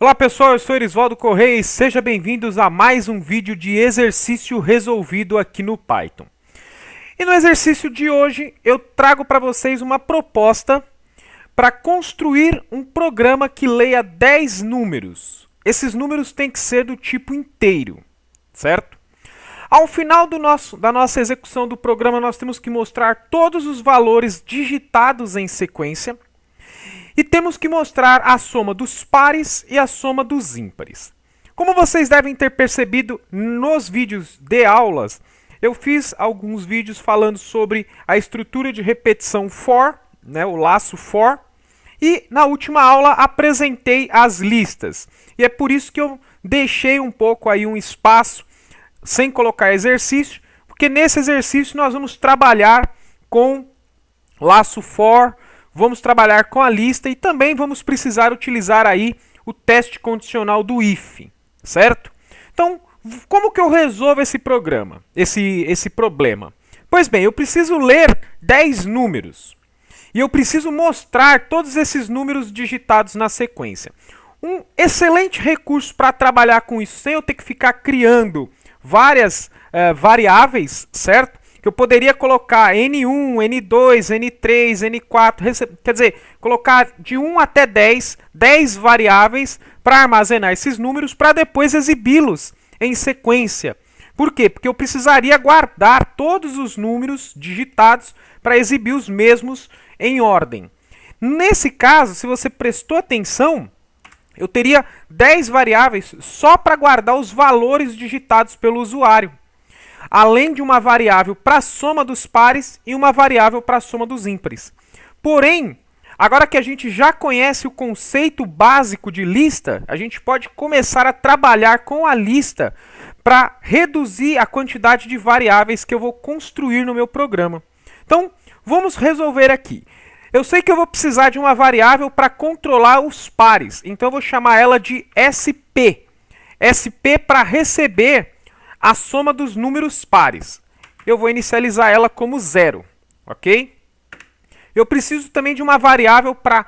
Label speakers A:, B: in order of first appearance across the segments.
A: Olá pessoal, eu sou Erisvaldo Correia e sejam bem-vindos a mais um vídeo de exercício resolvido aqui no Python. E no exercício de hoje eu trago para vocês uma proposta para construir um programa que leia 10 números. Esses números têm que ser do tipo inteiro, certo? Ao final da nossa execução do programa nós temos que mostrar todos os valores digitados em sequência. E temos que mostrar a soma dos pares e a soma dos ímpares. Como vocês devem ter percebido nos vídeos de aulas, eu fiz alguns vídeos falando sobre a estrutura de repetição for, o laço for, e na última aula apresentei as listas. E é por isso que eu deixei um pouco aí um espaço sem colocar exercício, porque nesse exercício nós vamos trabalhar com laço for, vamos trabalhar com a lista e também vamos precisar utilizar aí o teste condicional do if, certo? Então, como que eu resolvo esse problema? Pois bem, eu preciso ler 10 números e eu preciso mostrar todos esses números digitados na sequência. Um excelente recurso para trabalhar com isso, sem eu ter que ficar criando várias variáveis, certo? Que eu poderia colocar N1, N2, N3, N4, quer dizer, colocar de 1 até 10 variáveis para armazenar esses números para depois exibi-los em sequência. Por quê? Porque eu precisaria guardar todos os números digitados para exibir os mesmos em ordem. Nesse caso, se você prestou atenção, eu teria 10 variáveis só para guardar os valores digitados pelo usuário, além de uma variável para a soma dos pares e uma variável para a soma dos ímpares. Porém, agora que a gente já conhece o conceito básico de lista, a gente pode começar a trabalhar com a lista para reduzir a quantidade de variáveis que eu vou construir no meu programa. Então, vamos resolver aqui. Eu sei que eu vou precisar de uma variável para controlar os pares, então eu vou chamar ela de SP. SP para receber a soma dos números pares. Eu vou inicializar ela como 0, ok? Eu preciso também de uma variável para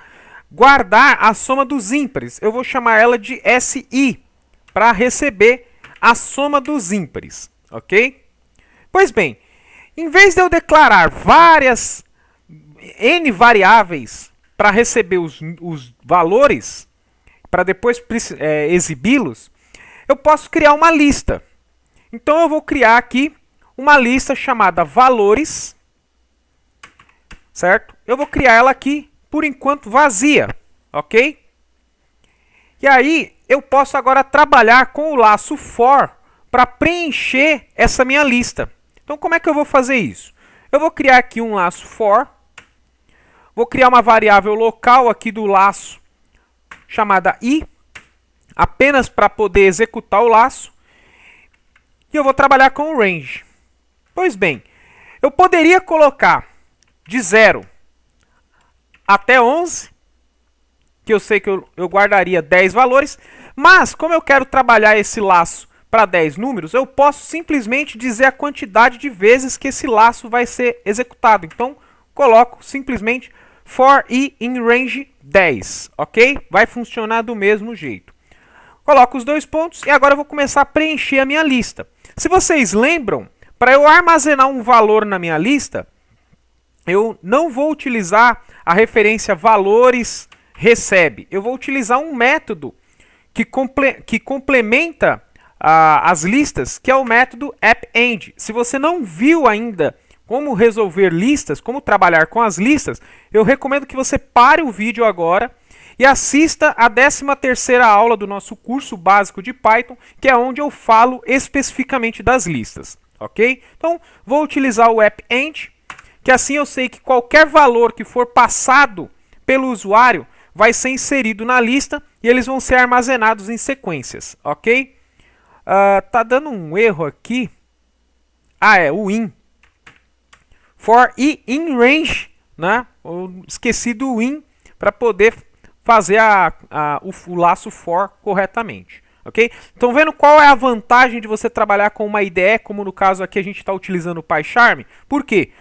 A: guardar a soma dos ímpares. Eu vou chamar ela de SI, para receber a soma dos ímpares, ok? Pois bem, em vez de eu declarar várias N variáveis para receber os valores, para depois exibi-los, eu posso criar uma lista. Então eu vou criar aqui uma lista chamada valores, certo? Eu vou criar ela aqui, por enquanto, vazia, ok? E aí eu posso agora trabalhar com o laço for para preencher essa minha lista. Então como é que eu vou fazer isso? Eu vou criar aqui um laço for, vou criar uma variável local aqui do laço chamada i, apenas para poder executar o laço. E eu vou trabalhar com o range. Pois bem, eu poderia colocar de 0 até 11, que eu sei que eu guardaria 10 valores, mas como eu quero trabalhar esse laço para 10 números, eu posso simplesmente dizer a quantidade de vezes que esse laço vai ser executado. Então, coloco simplesmente for i in range 10, ok? Vai funcionar do mesmo jeito. Coloco os dois pontos e agora eu vou começar a preencher a minha lista. Se vocês lembram, para eu armazenar um valor na minha lista, eu não vou utilizar a referência valores recebe. Eu vou utilizar um método que complementa as listas, que é o método append. Se você não viu ainda como resolver listas, como trabalhar com as listas, eu recomendo que você pare o vídeo agora e assista a 13ª aula do nosso curso básico de Python, que é onde eu falo especificamente das listas, ok? Então, vou utilizar o append, que assim eu sei que qualquer valor que for passado pelo usuário vai ser inserido na lista e eles vão ser armazenados em sequências, ok? Tá dando um erro aqui. É o in. For i in range, né? Eu esqueci do in para poder fazer o laço for corretamente, ok? Então, vendo qual é a vantagem de você trabalhar com uma IDE, como no caso aqui a gente está utilizando o PyCharm? Por quê?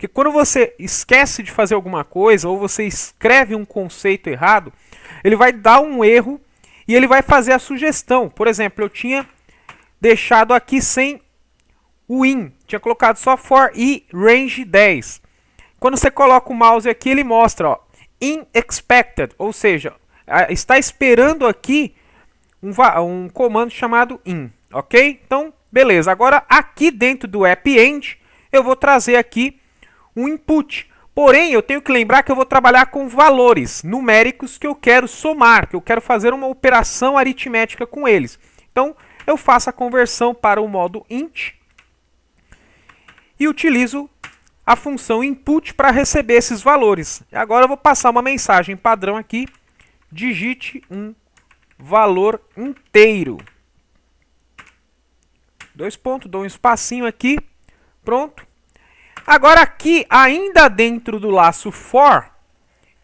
A: Porque quando você esquece de fazer alguma coisa ou você escreve um conceito errado, ele vai dar um erro e ele vai fazer a sugestão. Por exemplo, eu tinha deixado aqui sem o in, tinha colocado só for i range 10. Quando você coloca o mouse aqui, ele mostra, ó, in expected, ou seja, está esperando aqui um comando chamado in, ok? Então, beleza. Agora, aqui dentro do append, eu vou trazer aqui um input. Porém, eu tenho que lembrar que eu vou trabalhar com valores numéricos que eu quero somar, que eu quero fazer uma operação aritmética com eles. Então, eu faço a conversão para o modo int e utilizo a função input para receber esses valores. Agora eu vou passar uma mensagem padrão aqui, digite um valor inteiro. Dois pontos, dou um espacinho aqui, pronto. Agora aqui, ainda dentro do laço for,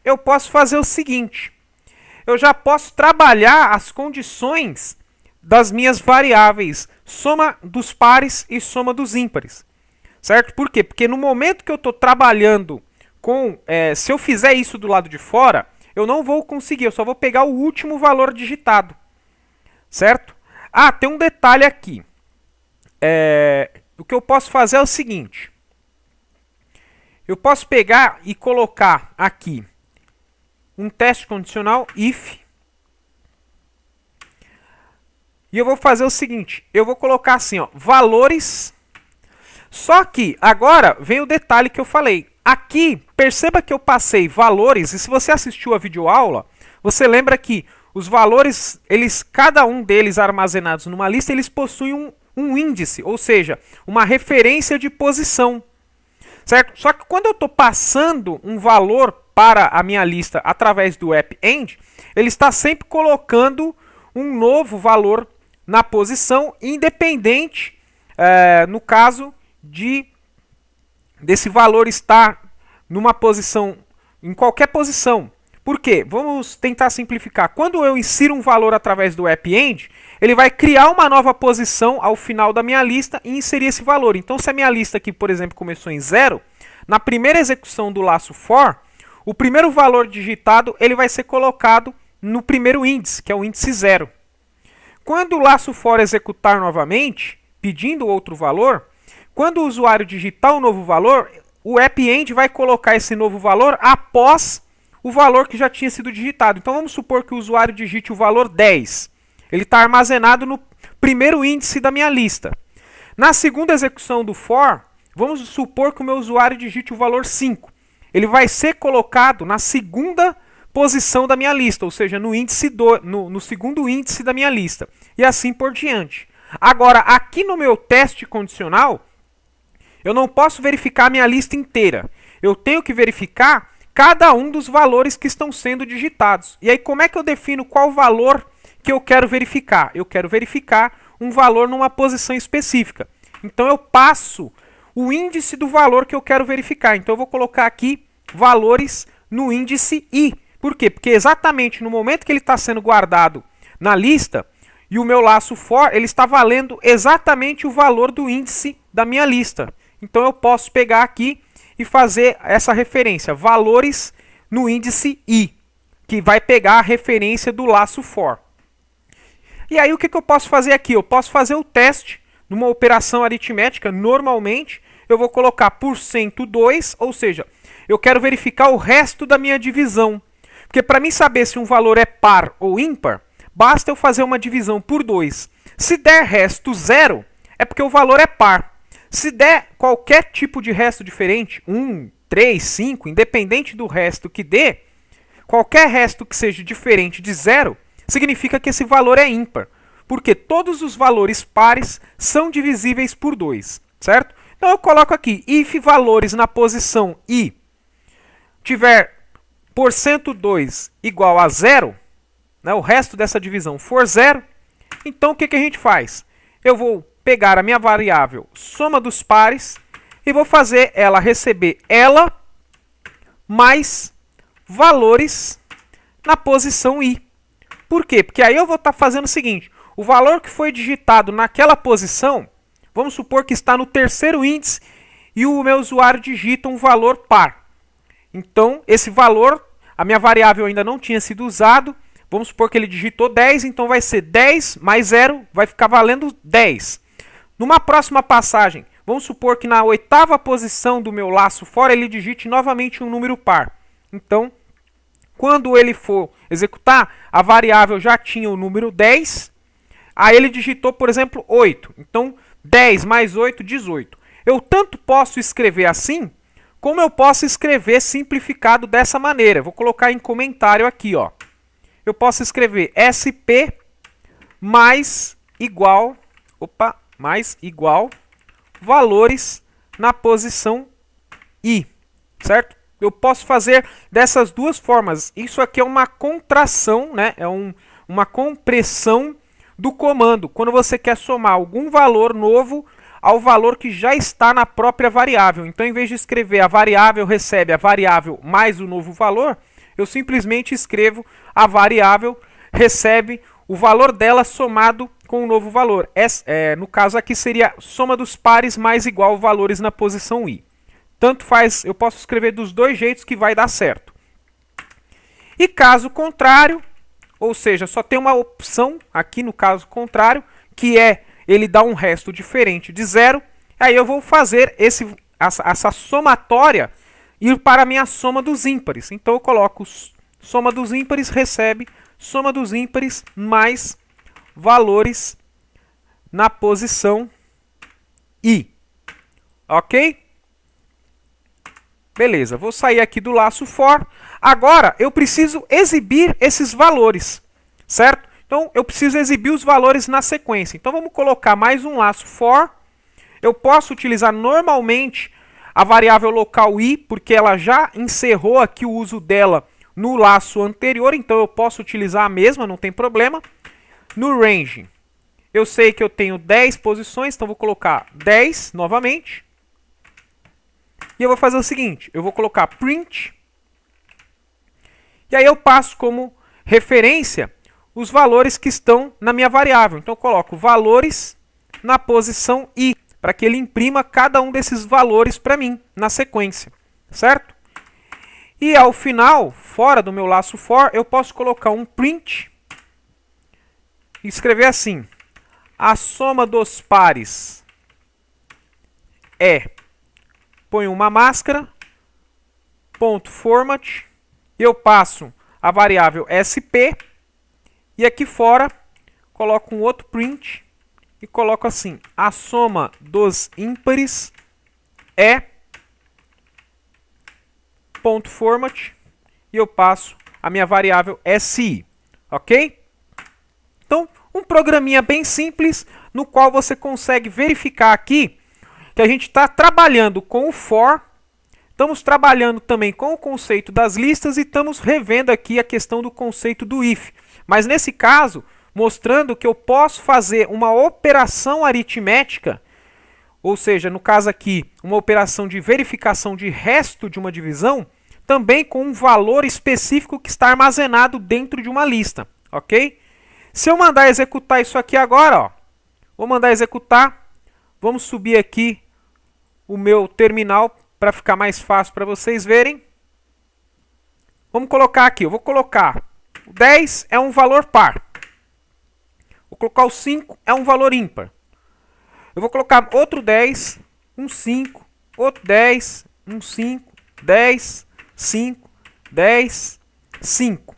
A: eu posso fazer o seguinte. Eu já posso trabalhar as condições das minhas variáveis, soma dos pares e soma dos ímpares. Certo? Por quê? Porque no momento que eu estou trabalhando com... se eu fizer isso do lado de fora, eu não vou conseguir, eu só vou pegar o último valor digitado. Certo? Ah, tem um detalhe aqui. O que eu posso fazer é o seguinte. Eu posso pegar e colocar aqui um teste condicional if. E eu vou fazer o seguinte. Eu vou colocar assim, ó, valores. Só que agora vem o detalhe que eu falei. Aqui, perceba que eu passei valores. E se você assistiu a videoaula, você lembra que os valores, cada um deles armazenados numa lista, eles possuem um índice. Ou seja, uma referência de posição. Certo? Só que quando eu estou passando um valor para a minha lista através do append, ele está sempre colocando um novo valor na posição, independente, no caso, desse valor estar numa posição, em qualquer posição. Por quê? Vamos tentar simplificar. Quando eu insiro um valor através do append, ele vai criar uma nova posição ao final da minha lista e inserir esse valor. Então, se a minha lista aqui, por exemplo, começou em 0, na primeira execução do laço for, o primeiro valor digitado ele vai ser colocado no primeiro índice, que é o índice 0. Quando o laço for executar novamente, pedindo outro valor, quando o usuário digitar um novo valor, o append vai colocar esse novo valor após o valor que já tinha sido digitado. Então vamos supor que o usuário digite o valor 10. Ele está armazenado no primeiro índice da minha lista. Na segunda execução do for, vamos supor que o meu usuário digite o valor 5. Ele vai ser colocado na segunda posição da minha lista, ou seja, no segundo índice da minha lista. E assim por diante. Agora, aqui no meu teste condicional, eu não posso verificar a minha lista inteira. Eu tenho que verificar cada um dos valores que estão sendo digitados. E aí, como é que eu defino qual valor que eu quero verificar? Eu quero verificar um valor numa posição específica. Então, eu passo o índice do valor que eu quero verificar. Então, eu vou colocar aqui valores no índice i. Por quê? Porque exatamente no momento que ele está sendo guardado na lista, e o meu laço for, ele está valendo exatamente o valor do índice da minha lista. Então, eu posso pegar aqui e fazer essa referência, valores no índice i, que vai pegar a referência do laço for. E aí o que eu posso fazer aqui? Eu posso fazer o teste numa operação aritmética. Normalmente eu vou colocar %2, ou seja, eu quero verificar o resto da minha divisão. Porque para mim saber se um valor é par ou ímpar, basta eu fazer uma divisão por 2. Se der resto 0, é porque o valor é par. Se der qualquer tipo de resto diferente, 1, 3, 5, independente do resto que dê, qualquer resto que seja diferente de 0, significa que esse valor é ímpar. Porque todos os valores pares são divisíveis por 2, certo? Então eu coloco aqui, if valores na posição i tiver %2 igual a 0, né, o resto dessa divisão for 0, então o que a gente faz? Eu vou pegar a minha variável soma dos pares e vou fazer ela receber ela mais valores na posição i. Por quê? Porque aí eu vou estar fazendo o seguinte, o valor que foi digitado naquela posição, vamos supor que está no terceiro índice e o meu usuário digita um valor par. Então, esse valor, a minha variável ainda não tinha sido usado, Vamos supor que ele digitou 10, então vai ser 10 mais 0, vai ficar valendo 10. Numa próxima passagem, vamos supor que na 8ª posição do meu laço for, ele digite novamente um número par. Então, quando ele for executar, a variável já tinha o número 10, aí ele digitou, por exemplo, 8. Então, 10 mais 8, 18. Eu tanto posso escrever assim, como eu posso escrever simplificado dessa maneira. Vou colocar em comentário aqui, ó. Eu posso escrever SP mais igual valores na posição I, certo? Eu posso fazer dessas duas formas. Isso aqui é uma contração, né? É uma compressão do comando. Quando você quer somar algum valor novo ao valor que já está na própria variável. Então, em vez de escrever a variável recebe a variável mais o novo valor, eu simplesmente escrevo a variável recebe o valor dela somado com o novo valor. No caso aqui seria soma dos pares mais igual valores na posição I. Tanto faz, eu posso escrever dos dois jeitos que vai dar certo. E caso contrário, ou seja, só tem uma opção aqui no caso contrário, que é ele dar um resto diferente de 0. Aí eu vou fazer essa somatória ir para a minha soma dos ímpares. Então eu coloco soma dos ímpares recebe soma dos ímpares mais valores na posição I. Ok? Beleza, vou sair aqui do laço for. Agora eu preciso exibir esses valores, certo? Então eu preciso exibir os valores na sequência. Então vamos colocar mais um laço for. Eu posso utilizar normalmente a variável local I, porque ela já encerrou aqui o uso dela no laço anterior, então eu posso utilizar a mesma, não tem problema. No range, eu sei que eu tenho 10 posições, então vou colocar 10 novamente. E eu vou fazer o seguinte, eu vou colocar print, e aí eu passo como referência os valores que estão na minha variável. Então eu coloco valores na posição I, para que ele imprima cada um desses valores para mim, na sequência, certo? E ao final, fora do meu laço for, eu posso colocar um print e escrever assim, a soma dos pares põe uma máscara, ponto format, eu passo a variável SP, e aqui fora coloco um outro print e coloco assim, a soma dos ímpares ponto format, e eu passo a minha variável SI, ok? Então, um programinha bem simples, no qual você consegue verificar aqui que a gente está trabalhando com o for, estamos trabalhando também com o conceito das listas e estamos revendo aqui a questão do conceito do if. Mas nesse caso, mostrando que eu posso fazer uma operação aritmética, ou seja, no caso aqui, uma operação de verificação de resto de uma divisão, também com um valor específico que está armazenado dentro de uma lista, ok? Se eu mandar executar isso aqui agora, ó, vou mandar executar, vamos subir aqui o meu terminal para ficar mais fácil para vocês verem. Vamos colocar aqui, eu vou colocar o 10 é um valor par, vou colocar o 5 é um valor ímpar. Eu vou colocar outro 10, um 5, outro 10, um 5, 10, 5, 10, 5.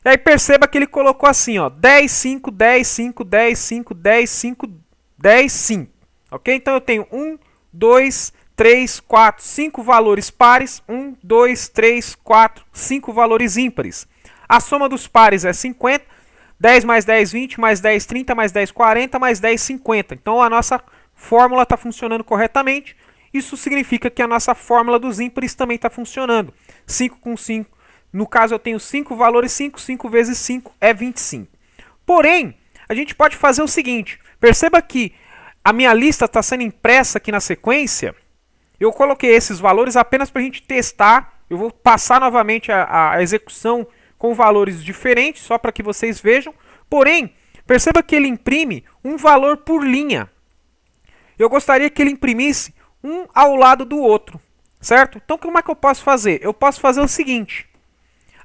A: E aí perceba que ele colocou assim, ó, 10, 5, 10, 5, 10, 5, 10, 5, 10, 5. Ok? Então eu tenho 1, 2, 3, 4, 5 valores pares, 1, 2, 3, 4, 5 valores ímpares. A soma dos pares é 50. 10 mais 10, 20, mais 10, 30, mais 10, 40, mais 10, 50. Então a nossa fórmula está funcionando corretamente. Isso significa que a nossa fórmula dos ímpares também está funcionando. 5 com 5. No caso eu tenho 5 valores, 5. 5 vezes 5 é 25. Porém, a gente pode fazer o seguinte. Perceba que a minha lista está sendo impressa aqui na sequência. Eu coloquei esses valores apenas para a gente testar. Eu vou passar novamente a execução com valores diferentes, só para que vocês vejam. Porém, perceba que ele imprime um valor por linha. Eu gostaria que ele imprimisse um ao lado do outro, certo? Então, como é que eu posso fazer? Eu posso fazer o seguinte.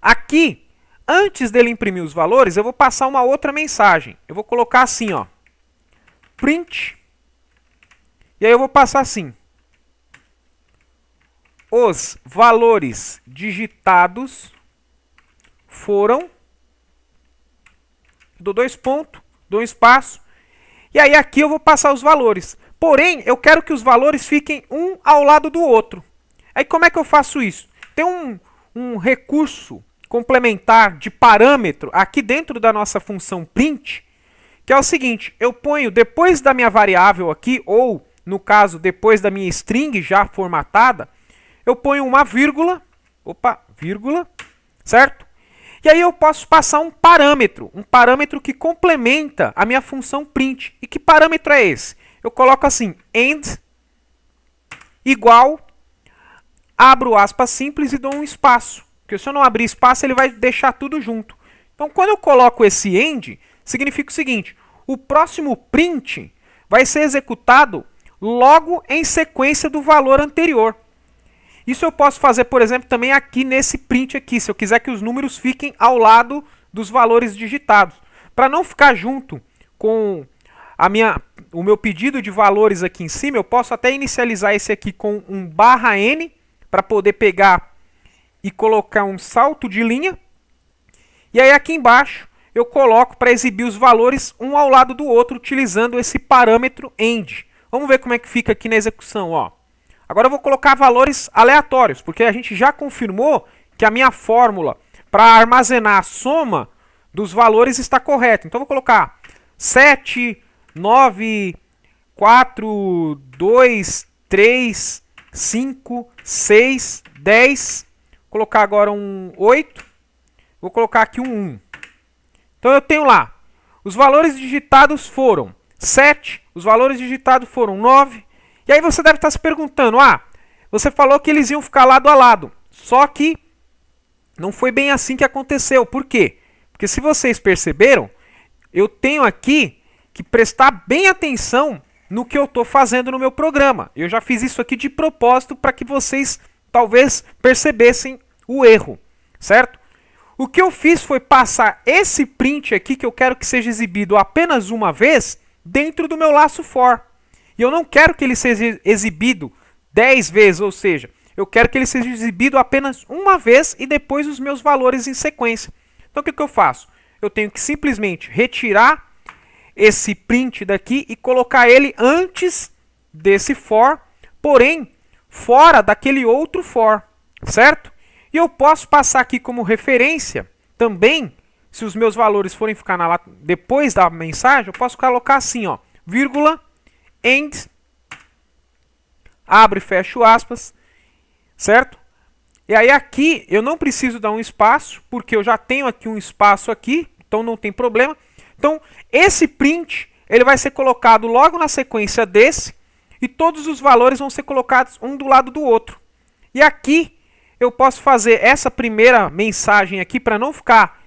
A: Aqui, Antes dele imprimir os valores, eu vou passar uma outra mensagem. Eu vou colocar assim, ó, print, e aí eu vou passar assim: os valores digitados foram, dou 2 pontos, dou um espaço, e aí aqui eu vou passar os valores. Porém, eu quero que os valores fiquem um ao lado do outro. Aí como é que eu faço isso? Tem um recurso complementar de parâmetro aqui dentro da nossa função print, que é o seguinte: eu ponho depois da minha variável aqui, ou no caso depois da minha string já formatada, eu ponho uma vírgula, certo? E aí eu posso passar um parâmetro que complementa a minha função print. E que parâmetro é esse? Eu coloco assim, end igual, abro aspas simples e dou um espaço. Porque se eu não abrir espaço, ele vai deixar tudo junto. Então, quando eu coloco esse end, significa o seguinte: o próximo print vai ser executado logo em sequência do valor anterior. Isso eu posso fazer, por exemplo, também aqui nesse print aqui, se eu quiser que os números fiquem ao lado dos valores digitados. Para não ficar junto com o meu pedido de valores aqui em cima, eu posso até inicializar esse aqui com um /n, para poder pegar e colocar um salto de linha. E aí aqui embaixo eu coloco para exibir os valores um ao lado do outro, utilizando esse parâmetro end. Vamos ver como é que fica aqui na execução, ó. Agora eu vou colocar valores aleatórios, porque a gente já confirmou que a minha fórmula para armazenar a soma dos valores está correta. Então eu vou colocar 7, 9, 4, 2, 3, 5, 6, 10. Vou colocar agora um 8. Vou colocar aqui um 1. Então eu tenho lá, os valores digitados foram 7, os valores digitados foram 9. E aí você deve estar se perguntando, você falou que eles iam ficar lado a lado. Só que não foi bem assim que aconteceu. Por quê? Porque se vocês perceberam, eu tenho aqui que prestar bem atenção no que eu estou fazendo no meu programa. Eu já fiz isso aqui de propósito para que vocês talvez percebessem o erro, certo? O que eu fiz foi passar esse print aqui, que eu quero que seja exibido apenas uma vez, dentro do meu laço for. E eu não quero que ele seja exibido 10 vezes, ou seja, eu quero que ele seja exibido apenas uma vez e depois os meus valores em sequência. Então o que eu faço? Eu tenho que simplesmente retirar esse print daqui e colocar ele antes desse for, porém fora daquele outro for, certo? E eu posso passar aqui como referência também, se os meus valores forem ficar depois da mensagem, eu posso colocar assim, ó, vírgula, end, abro e fecho aspas, certo? E aí aqui eu não preciso dar um espaço, porque eu já tenho aqui um espaço aqui, então não tem problema. Então esse print, ele vai ser colocado logo na sequência desse, e todos os valores vão ser colocados um do lado do outro. E aqui eu posso fazer essa primeira mensagem aqui para não ficar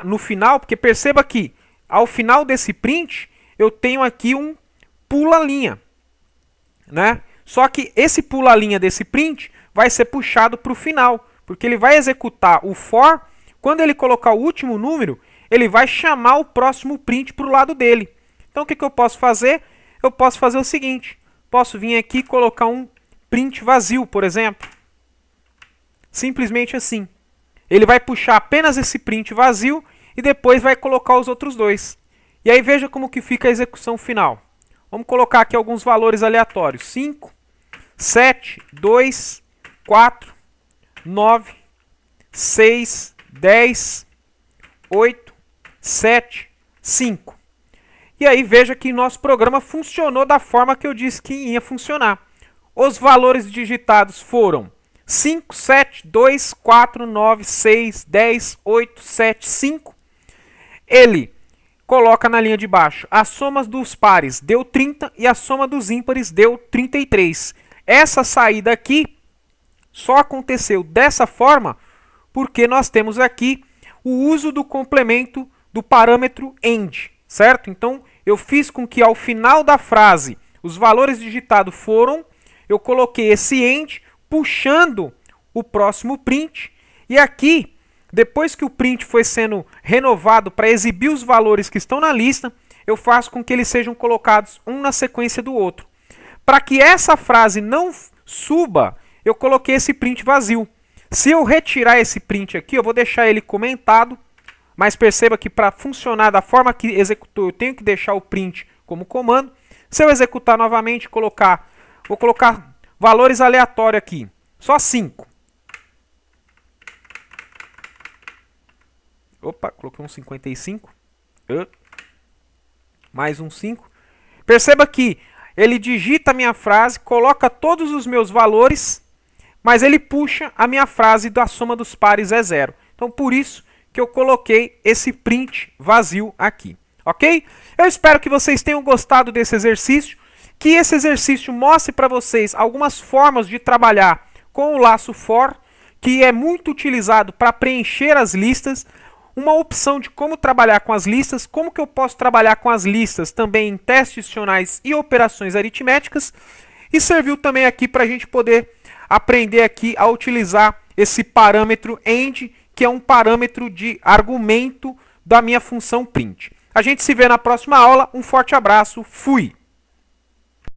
A: no final, porque perceba que ao final desse print eu tenho aqui um pula-linha, né? Só que esse pula-linha desse print vai ser puxado para o final, porque ele vai executar o for. Quando ele colocar o último número, ele vai chamar o próximo print para o lado dele. Então o que eu posso fazer? Eu posso fazer o seguinte, posso vir aqui e colocar um print vazio, por exemplo. Simplesmente assim. Ele vai puxar apenas esse print vazio e depois vai colocar os outros dois. E aí veja como que fica a execução final. Vamos colocar aqui alguns valores aleatórios. 5, 7, 2, 4, 9, 6, 10, 8, 7, 5. E aí veja que nosso programa funcionou da forma que eu disse que ia funcionar. Os valores digitados foram 5, 7, 2, 4, 9, 6, 10, 8, 7, 5. Ele coloca na linha de baixo a soma dos pares deu 30 e a soma dos ímpares deu 33. Essa saída aqui só aconteceu dessa forma porque nós temos aqui o uso do complemento do parâmetro end, certo? Então eu fiz com que ao final da frase os valores digitados foram, eu coloquei esse end puxando o próximo print, e aqui depois que o print foi sendo renovado para exibir os valores que estão na lista, eu faço com que eles sejam colocados um na sequência do outro. Para que essa frase não suba, eu coloquei esse print vazio. Se eu retirar esse print aqui, eu vou deixar ele comentado, mas perceba que para funcionar da forma que executou, eu tenho que deixar o print como comando. Se eu executar novamente, vou colocar valores aleatórios aqui, só 5. Opa, coloquei um 55. Mais um 5. Perceba que ele digita a minha frase, coloca todos os meus valores, mas ele puxa a minha frase da soma dos pares é 0. Então, por isso que eu coloquei esse print vazio aqui. Ok? Eu espero que vocês tenham gostado desse exercício, que esse exercício mostre para vocês algumas formas de trabalhar com o laço for, que é muito utilizado para preencher as listas, uma opção de como trabalhar com as listas, como que eu posso trabalhar com as listas também em testes adicionais e operações aritméticas, e serviu também aqui para a gente poder aprender aqui a utilizar esse parâmetro end, que é um parâmetro de argumento da minha função print. A gente se vê na próxima aula, um forte abraço, fui!